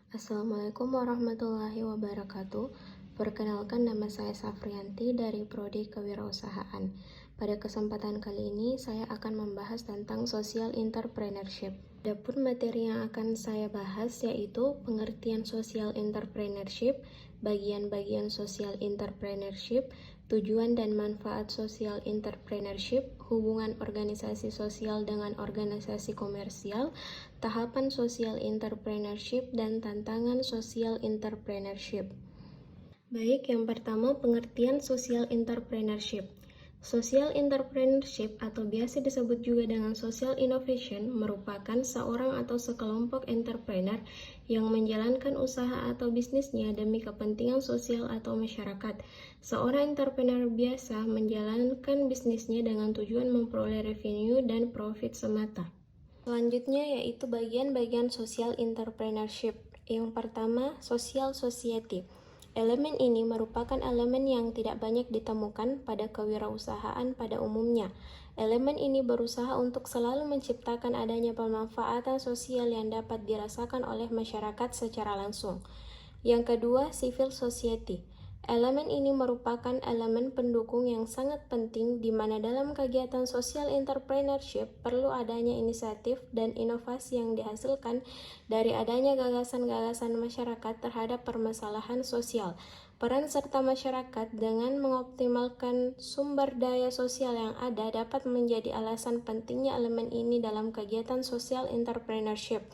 Assalamualaikum warahmatullahi wabarakatuh. Perkenalkan, nama saya Safrianti dari Prodi Kewirausahaan. Pada kesempatan kali ini saya akan membahas tentang social entrepreneurship. Adapun materi yang akan saya bahas yaitu pengertian social entrepreneurship, bagian-bagian social entrepreneurship, tujuan dan manfaat social entrepreneurship, hubungan organisasi sosial dengan organisasi komersial, tahapan social entrepreneurship, dan tantangan social entrepreneurship. Baik, yang pertama pengertian social entrepreneurship. Social entrepreneurship atau biasa disebut juga dengan social innovation merupakan seorang atau sekelompok entrepreneur yang menjalankan usaha atau bisnisnya demi kepentingan sosial atau masyarakat. Seorang entrepreneur biasa menjalankan bisnisnya dengan tujuan memperoleh revenue dan profit semata. Selanjutnya yaitu bagian-bagian social entrepreneurship. Yang pertama, social society. Elemen ini merupakan elemen yang tidak banyak ditemukan pada kewirausahaan pada umumnya. Elemen ini berusaha untuk selalu menciptakan adanya pemanfaatan sosial yang dapat dirasakan oleh masyarakat secara langsung. Yang kedua, civil society. Elemen ini merupakan elemen pendukung yang sangat penting di mana dalam kegiatan social entrepreneurship perlu adanya inisiatif dan inovasi yang dihasilkan dari adanya gagasan-gagasan masyarakat terhadap permasalahan sosial. Peran serta masyarakat dengan mengoptimalkan sumber daya sosial yang ada dapat menjadi alasan pentingnya elemen ini dalam kegiatan social entrepreneurship.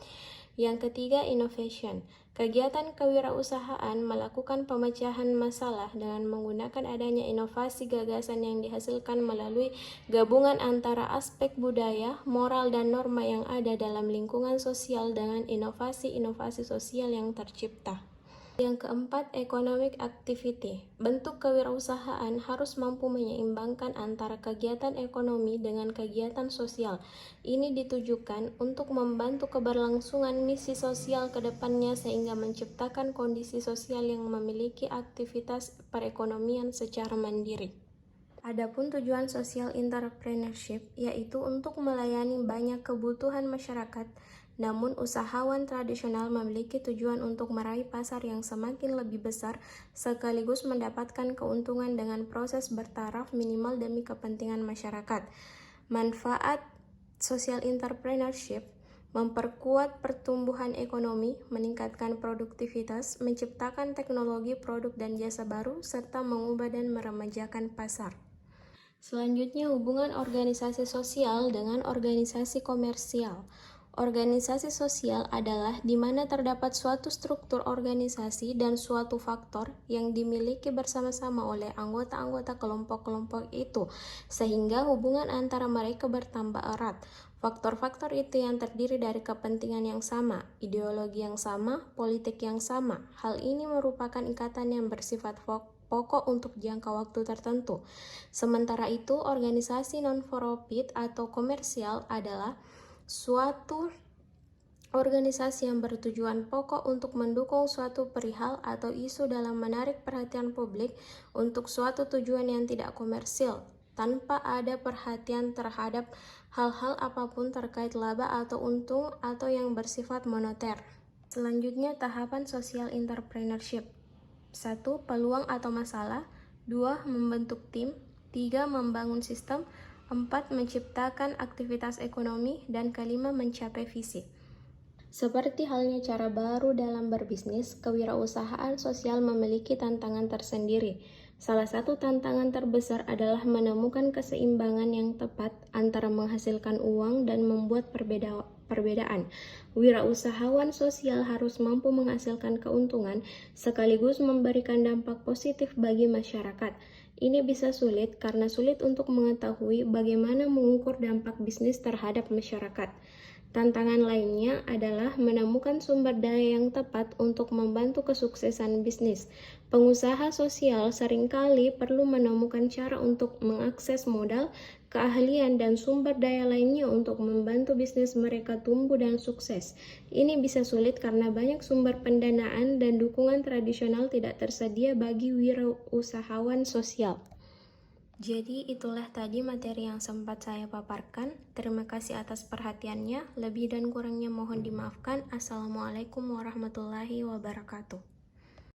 Yang ketiga, innovation. Kegiatan kewirausahaan melakukan pemecahan masalah dengan menggunakan adanya inovasi gagasan yang dihasilkan melalui gabungan antara aspek budaya, moral, dan norma yang ada dalam lingkungan sosial dengan inovasi-inovasi sosial yang tercipta. Yang keempat, economic activity. Bentuk kewirausahaan harus mampu menyeimbangkan antara kegiatan ekonomi dengan kegiatan sosial. Ini ditujukan untuk membantu keberlangsungan misi sosial ke depannya sehingga menciptakan kondisi sosial yang memiliki aktivitas perekonomian secara mandiri. Adapun tujuan social entrepreneurship yaitu untuk melayani banyak kebutuhan masyarakat. Namun usahawan tradisional memiliki tujuan untuk meraih pasar yang semakin lebih besar sekaligus mendapatkan keuntungan dengan proses bertaraf minimal demi kepentingan masyarakat. Manfaat social entrepreneurship memperkuat pertumbuhan ekonomi, meningkatkan produktivitas, menciptakan teknologi, produk dan jasa baru, serta mengubah dan meremajakan pasar. Selanjutnya, hubungan organisasi sosial dengan organisasi komersial. Organisasi sosial adalah di mana terdapat suatu struktur organisasi dan suatu faktor yang dimiliki bersama-sama oleh anggota-anggota kelompok-kelompok itu, sehingga hubungan antara mereka bertambah erat. Faktor-faktor itu yang terdiri dari kepentingan yang sama, ideologi yang sama, politik yang sama. Hal ini merupakan ikatan yang bersifat pokok untuk jangka waktu tertentu. Sementara itu, organisasi non-profit atau komersial adalah suatu organisasi yang bertujuan pokok untuk mendukung suatu perihal atau isu dalam menarik perhatian publik untuk suatu tujuan yang tidak komersil, tanpa ada perhatian terhadap hal-hal apapun terkait laba atau untung atau yang bersifat moneter. Selanjutnya, tahapan social entrepreneurship. 1. Peluang atau masalah. 2. Membentuk tim. 3. Membangun sistem. 4. Menciptakan aktivitas ekonomi. Dan kelima, mencapai visi. Seperti halnya cara baru dalam berbisnis, kewirausahaan sosial memiliki tantangan tersendiri. Salah satu tantangan terbesar adalah menemukan keseimbangan yang tepat antara menghasilkan uang dan membuat perbedaan. Wirausahawan sosial harus mampu menghasilkan keuntungan sekaligus memberikan dampak positif bagi masyarakat. Ini bisa sulit karena sulit untuk mengetahui bagaimana mengukur dampak bisnis terhadap masyarakat. Tantangan lainnya adalah menemukan sumber daya yang tepat untuk membantu kesuksesan bisnis. Pengusaha sosial seringkali perlu menemukan cara untuk mengakses modal, keahlian, dan sumber daya lainnya untuk membantu bisnis mereka tumbuh dan sukses. Ini bisa sulit karena banyak sumber pendanaan dan dukungan tradisional tidak tersedia bagi wirausahawan sosial. Jadi itulah tadi materi yang sempat saya paparkan. Terima kasih atas perhatiannya. Lebih dan kurangnya mohon dimaafkan. Assalamualaikum warahmatullahi wabarakatuh.